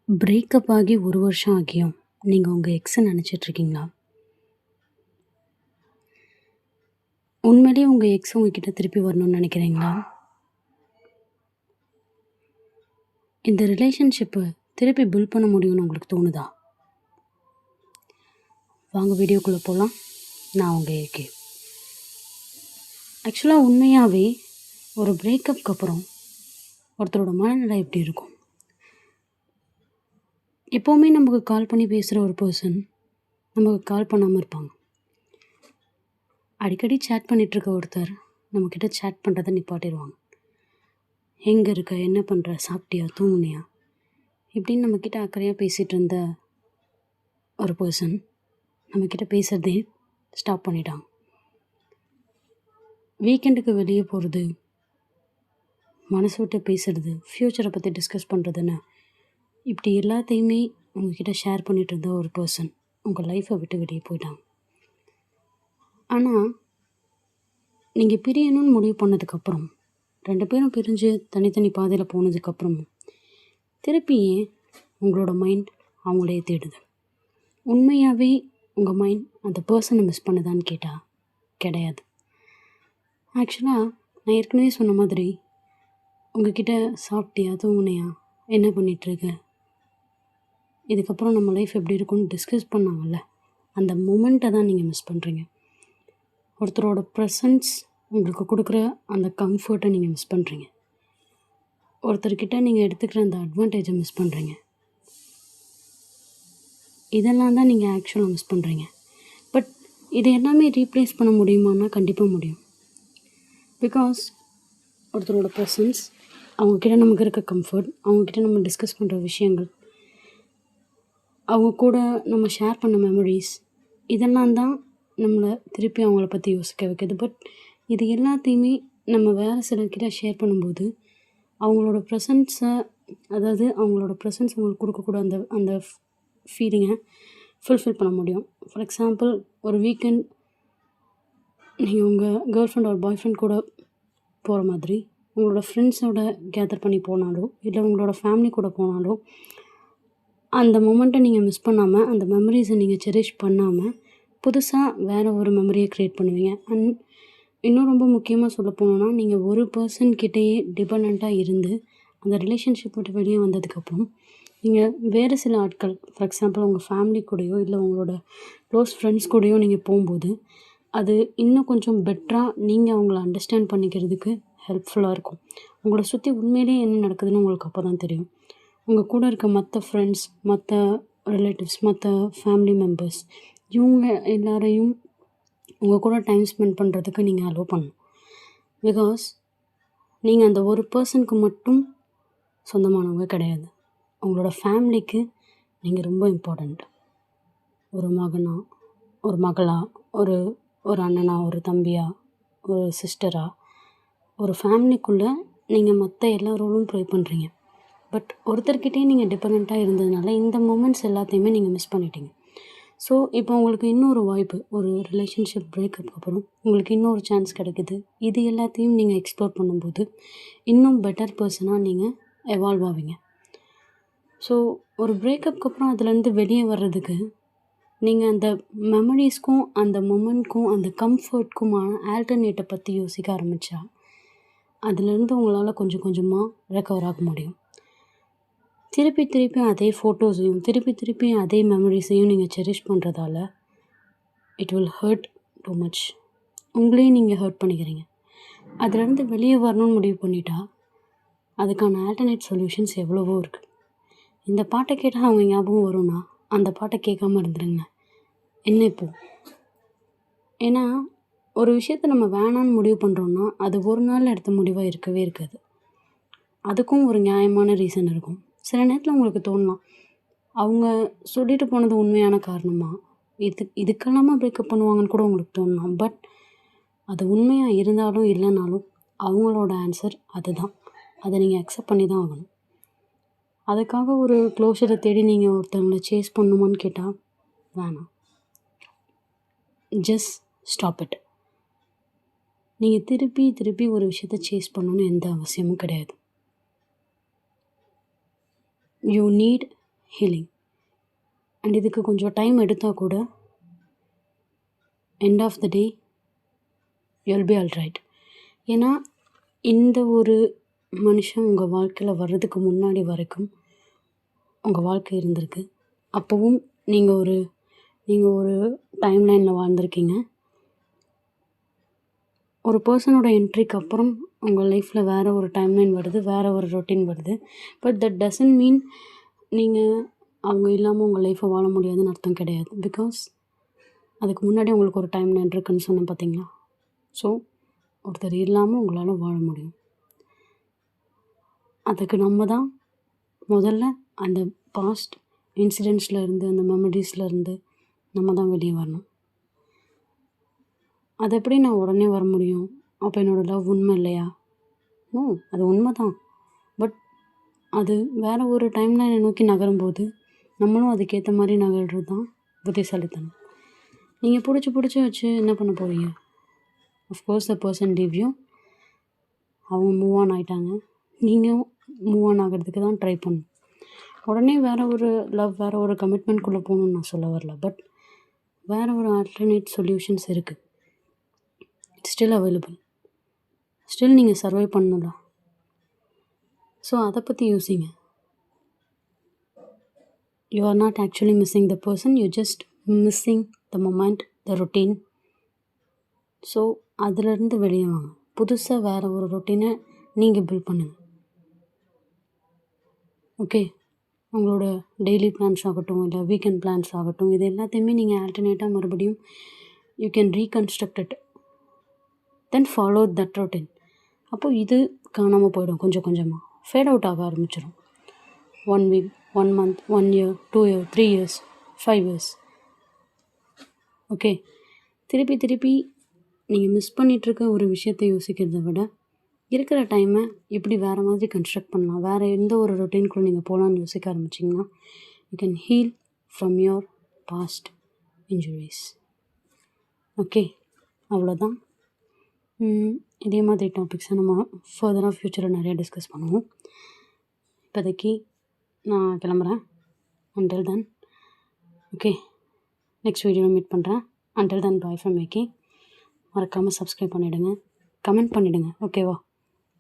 Breakup ஆகி 1 வருஷம் ஆகியும் நீங்கள் உங்கள் எக்ஸை நினச்சிட்ருக்கீங்களா? உண்மையிலேயே உங்கள் எக்ஸ் உங்ககிட்ட திருப்பி வரணும்னு நினைக்கிறீங்களா? இந்த ரிலேஷன்ஷிப்பை திருப்பி பில்ட் பண்ண முடியும்னு உங்களுக்கு தோணுதா? வாங்க வீடியோக்குள்ளே போகலாம். நான் உங்கள் ஏகே. ஆக்சுவலாக உண்மையாகவே ஒரு பிரேக்கப்புக்கு அப்புறம் ஒருத்தரோட மனநிலை எப்படி இருக்கும்? எப்போவுமே நமக்கு கால் பண்ணி பேசுகிற ஒரு பர்சன் நமக்கு கால் பண்ணாமல் இருப்பாங்க. அடிக்கடி சேட் பண்ணிகிட்ருக்க ஒருத்தர் நம்மக்கிட்ட சேட் பண்ணுறதை நிப்பாட்டிடுவாங்க. எங்கே இருக்க, என்ன பண்ணுற, சாப்பிட்டியா, தூங்குனியா, இப்படின்னு நம்மக்கிட்ட அக்கறையாக பேசிகிட்டு இருந்த ஒரு பர்சன் நம்மக்கிட்ட பேசுகிறதே ஸ்டாப் பண்ணிட்டாங்க. வீக்கெண்டுக்கு வெளியே போகிறது, மனசு விட்டு பேசுகிறது, ஃப்யூச்சரை பற்றி டிஸ்கஸ் பண்ணுறதுன்னு இப்படி எல்லாத்தையுமே உங்ககிட்ட ஷேர் பண்ணிகிட்டு இருந்த ஒரு பர்சன் உங்கள் லைஃப்பை விட்டு வெளியே போயிட்டாங்க. ஆனால் நீங்கள் பிரியணும்னு முடிவு பண்ணதுக்கப்புறம், 2 பேரும் பிரிஞ்சு தனித்தனி பாதையில் போனதுக்கப்புறம் திருப்பி ஏன் உங்களோட மைண்ட் அவங்களே தேடுது? உண்மையாகவே உங்கள் மைண்ட் அந்த பர்சனை மிஸ் பண்ணுதான்னு கேட்டால் கிடையாது. ஆக்சுவலாக நான் ஏற்கனவே சொன்ன மாதிரி உங்ககிட்ட சாப்பிட்டியா, தூங்குனியா, என்ன பண்ணிகிட்ருக்க, இதுக்கப்புறம் நம்ம லைஃப் எப்படி இருக்குன்னு டிஸ்கஸ் பண்ணாங்கல்ல, அந்த மூமெண்ட்டை தான் நீங்கள் மிஸ் பண்ணுறீங்க. ஒருத்தரோட ப்ரெசன்ஸ் உங்களுக்கு கொடுக்குற அந்த கம்ஃபர்ட்டை நீங்கள் மிஸ் பண்ணுறீங்க. ஒருத்தர்கிட்ட நீங்கள் எடுத்துக்கிற அந்த அட்வான்டேஜை மிஸ் பண்ணுறீங்க. இதெல்லாம் தான் நீங்கள் ஆக்சுவலாக மிஸ் பண்ணுறீங்க. பட் இது எல்லாமே ரீப்ளேஸ் பண்ண முடியுமான்னா கண்டிப்பாக முடியும். பிகாஸ் ஒருத்தரோட ப்ரெசன்ஸ், அவங்கக்கிட்ட நமக்கு இருக்க கம்ஃபர்ட், அவங்கக்கிட்ட நம்ம டிஸ்கஸ் பண்ணுற விஷயங்கள், அவங்க கூட நம்ம ஷேர் பண்ண மெமரிஸ், இதெல்லாம் தான் நம்மளை திருப்பி அவங்கள பற்றி யோசிக்க வைக்குது. பட் இது எல்லாத்தையுமே நம்ம வேறு சிலர்கிட்ட ஷேர் பண்ணும்போது அவங்களோட ப்ரெசன்ஸை, அதாவது அவங்களோட ப்ரெசன்ஸ் உங்களுக்கு கொடுக்கக்கூட அந்த அந்த ஃபீலிங்கை ஃபுல்ஃபில் பண்ண முடியும். ஃபார் எக்ஸாம்பிள், ஒரு வீக்கெண்ட் நீங்கள் உங்கள் கேர்ள் ஃப்ரெண்ட் ஒரு பாய் ஃப்ரெண்ட் கூட போகிற மாதிரி உங்களோட ஃப்ரெண்ட்ஸோட கேதர் பண்ணி போனாலோ, இல்லை உங்களோட ஃபேமிலி கூட போனாலோ, அந்த மொமெண்ட்டை நீங்கள் மிஸ் பண்ணாமல், அந்த மெமரிஸை நீங்கள் செரிஷ் பண்ணாமல் புதுசாக வேறு ஒரு மெமரியை க்ரியேட் பண்ணுவீங்க. அண்ட் இன்னும் ரொம்ப முக்கியமாக சொல்ல போனோன்னா, நீங்கள் ஒரு பர்சன்கிட்டேயே டிபெண்ட்டாக இருந்து அந்த ரிலேஷன்ஷிப் விட்டு வெளியே வந்ததுக்கப்புறம் நீங்கள் வேறு சில ஆட்கள், ஃபார் எக்ஸாம்பிள் உங்கள் ஃபேமிலி கூடயோ இல்லை உங்களோட க்ளோஸ் ஃப்ரெண்ட்ஸ் கூடயோ நீங்கள் போகும்போது அது இன்னும் கொஞ்சம் பெட்டராக நீங்கள் அவங்கள அண்டர்ஸ்டாண்ட் பண்ணிக்கிறதுக்கு ஹெல்ப்ஃபுல்லாக இருக்கும். உங்களை சுற்றி உண்மையிலேயே என்ன நடக்குதுன்னு உங்களுக்கு அப்போ தான் தெரியும். உங்கள் கூட இருக்க மற்ற ஃப்ரெண்ட்ஸ், மற்ற ரிலேட்டிவ்ஸ், மற்ற ஃபேமிலி மெம்பர்ஸ், இவங்க எல்லாரையும் உங்கள் கூட டைம் ஸ்பெண்ட் பண்ணுறதுக்கு நீங்கள் அலோவ் பண்ணணும். பிகாஸ் நீங்கள் அந்த ஒரு பர்சனுக்கு மட்டும் சொந்தமானவங்க கிடையாது. உங்களோட ஃபேமிலிக்கு நீங்கள் ரொம்ப இம்பார்ட்டண்ட். ஒரு மகனா, ஒரு மகளா, ஒரு ஒரு அண்ணனா, ஒரு தம்பியா, ஒரு சிஸ்டரா, ஒரு ஃபேமிலிக்குள்ளே நீங்கள் மற்ற எல்லா ரோலும் ப்ளே பண்ணுறீங்க. பட் ஒருத்தர்கிட்டே நீங்கள் டிபெண்ட்டாக இருந்ததுனால இந்த மூமெண்ட்ஸ் எல்லாத்தையுமே நீங்கள் மிஸ் பண்ணிட்டீங்க. ஸோ இப்போ உங்களுக்கு இன்னொரு வாய்ப்பு, ஒரு ரிலேஷன்ஷிப் பிரேக்கப் அப்புறம் உங்களுக்கு இன்னொரு சான்ஸ் கிடைக்குது. இது எல்லாத்தையும் நீங்கள் எக்ஸ்ப்ளோர் பண்ணும்போது இன்னும் பெட்டர் பர்சனாக நீங்கள் எவால்வ் ஆவீங்க. ஸோ ஒரு பிரேக்கப்புக்கு அப்புறம் அதுலேருந்து வெளியே வர்றதுக்கு நீங்கள் அந்த மெமரிஸ்க்கும், அந்த மொமெண்ட்க்கும், அந்த கம்ஃபர்ட்க்குமான ஆல்டர்னேட்டை பற்றி யோசிக்க ஆரம்பித்தா அதுலேருந்து உங்களால் கொஞ்சம் கொஞ்சமாக ரெக்கவர் ஆக முடியும். திருப்பி திருப்பி அதே ஃபோட்டோஸையும், திருப்பி அதே மெமரிஸையும் நீங்கள் செரிஷ் பண்ணுறதால it will hurt too much. உங்களையும் நீங்கள் ஹர்ட் பண்ணிக்கிறீங்க. அதுலேருந்து வெளியே வரணும்னு முடிவு பண்ணிட்டா அதுக்கான ஆல்டர்னேட் சொல்யூஷன்ஸ் எவ்வளவோ இருக்குது. இந்த பாட்டை கேட்டால் அவங்க ஞாபகம் வரும்னா அந்த பாட்டை கேட்காம இருந்துருங்க. என்ன இப்போது? ஏன்னா ஒரு விஷயத்த நம்ம வேணான்னு முடிவு பண்ணுறோன்னா அது ஒரு நாள் எடுத்த முடிவாக இருக்கவே இருக்காது. அதுக்கும் ஒரு நியாயமான ரீசன் இருக்கும். சில நேரத்தில் உங்களுக்கு தோணலாம், அவங்க சொல்லிட்டு போனது உண்மையான காரணமா, இதுக்கெல்லாமா பிரேக்கப் பண்ணுவாங்கன்னு கூட உங்களுக்கு தோணலாம். பட் அது உண்மையாக இருந்தாலும் இல்லைனாலும் அவங்களோட ஆன்சர் அதுதான். அதை நீங்கள் அக்செப்ட் பண்ணி தான் ஆகணும். அதுக்காக ஒரு க்ளோஷரை தேடி நீங்கள் ஒருத்தவங்களை சேஸ் பண்ணணுமான்னு கேட்டால் வேணாம். Just stop it. நீங்கள் திருப்பி ஒரு விஷயத்தை சேஸ் பண்ணணுன்னு எந்த அவசியமும் கிடையாது. You need healing. அண்ட் இதுக்கு கொஞ்சம் டைம் எடுத்தால் கூட end of the day you'll be all right. ஏன்னா இந்த ஒரு மனுஷன் உங்கள் வாழ்க்கையில் வர்றதுக்கு முன்னாடி வரைக்கும் உங்கள் வாழ்க்கை இருந்திருக்கு. அப்போவும் நீங்கள் ஒரு டைம்லைனில் வாழ்ந்திருக்கீங்க. ஒரு பர்சனோட என்ட்ரிக்கு அப்புறம் உங்கள் லைஃப்பில் வேறு ஒரு டைம்லைன் வருது, வேறு ஒரு ரொட்டீன் வருது. பட் தட் டசன்ட் மீன் நீங்கள் அவங்க இல்லாமல் உங்கள் லைஃப்பை வாழ முடியாதுன்னு அர்த்தம் கிடையாது. பிகாஸ் அதுக்கு முன்னாடி உங்களுக்கு ஒரு டைம்லைன் இருக்குன்னு சொன்னேன் பார்த்தீங்களா. ஸோ ஒருத்தர் இல்லாமல் உங்களால் வாழ முடியும். அதுக்கு நம்ம தான் முதல்ல அந்த பாஸ்ட் இன்சிடென்ட்ஸில் இருந்து, அந்த மெமரிஸில் இருந்து நம்ம தான் வெளியே வரணும். அது எப்படி நான் உடனே வர முடியும்? அப்போ என்னோடய லவ் உண்மை இல்லையா? அது உண்மை தான். பட் அது வேறு ஒரு டைம்லைனை நோக்கி நகரும்போது நம்மளும் அதுக்கேற்ற மாதிரி நகர்றது தான் புத்திசாலித்தனம். நீங்கள் பிடிச்சி வச்சு என்ன பண்ண போகிறீங்க? Of course the person leave you. அவங்க மூவ் ஆன் ஆகிட்டாங்க. நீங்கள் மூவ் ஆன் ஆகிறதுக்கு தான் ட்ரை பண்ணணும். உடனே வேறு ஒரு லவ், வேறு ஒரு கமிட்மெண்ட்குள்ளே போகணுன்னு நான் சொல்ல வரல. பட் வேறு ஒரு ஆல்டர்னேட் சொல்யூஷன்ஸ் இருக்குது. It's still available. ஸ்டில் நீங்கள் சர்வை பண்ணணும்ல. ஸோ அதை பற்றி யோசிங்க. You are not actually missing the person, you just missing the moment, the routine. So அதிலேருந்து வெளியே வாங்க. புதுசாக வேறு ஒரு ரொட்டீனை நீங்கள் பில்ட் பண்ணுங்கள். ஓகே, உங்களோட டெய்லி பிளான்ஸ் ஆகட்டும், இல்லை வீக்கெண்ட் பிளான்ஸ் ஆகட்டும், இது எல்லாத்தையுமே நீங்கள் ஆல்டர்னேட்டாக மறுபடியும் you can reconstruct it, then follow that routine. அப்போது இது காணாமல் போயிடும். கொஞ்சம் கொஞ்சமாக ஃபேட் அவுட் ஆக ஆரம்பிச்சிடும். 1 week, 1 month, 1 year, 2 year, 3 years, 5 years. Okay, திருப்பி நீங்கள் மிஸ் பண்ணிகிட்ருக்க ஒரு விஷயத்தை யோசிக்கிறத விட இருக்கிற டைமை எப்படி வேறு மாதிரி கன்ஸ்ட்ரக்ட் பண்ணலாம், வேறு எந்த ஒரு ரொட்டீனுக்குள்ளே நீங்கள் போகலான்னு யோசிக்க ஆரம்பிச்சிங்கன்னா you can heal from your past injuries. Okay, அவ்வளோதான். இதே மாதிரி டாபிக்ஸை நம்ம ஃபர்தராக ஃப்யூச்சரில் நிறையா டிஸ்கஸ் பண்ணுவோம். இப்போதைக்கு நான் கிளம்புறேன். அன்டில் தென், ஓகே, நெக்ஸ்ட் வீடியோவில் மீட் பண்ணுறேன். Until then, bye from Maggie. மறக்காமல் சப்ஸ்கிரைப் பண்ணிவிடுங்க, கமெண்ட் பண்ணிவிடுங்க. ஓகேவா?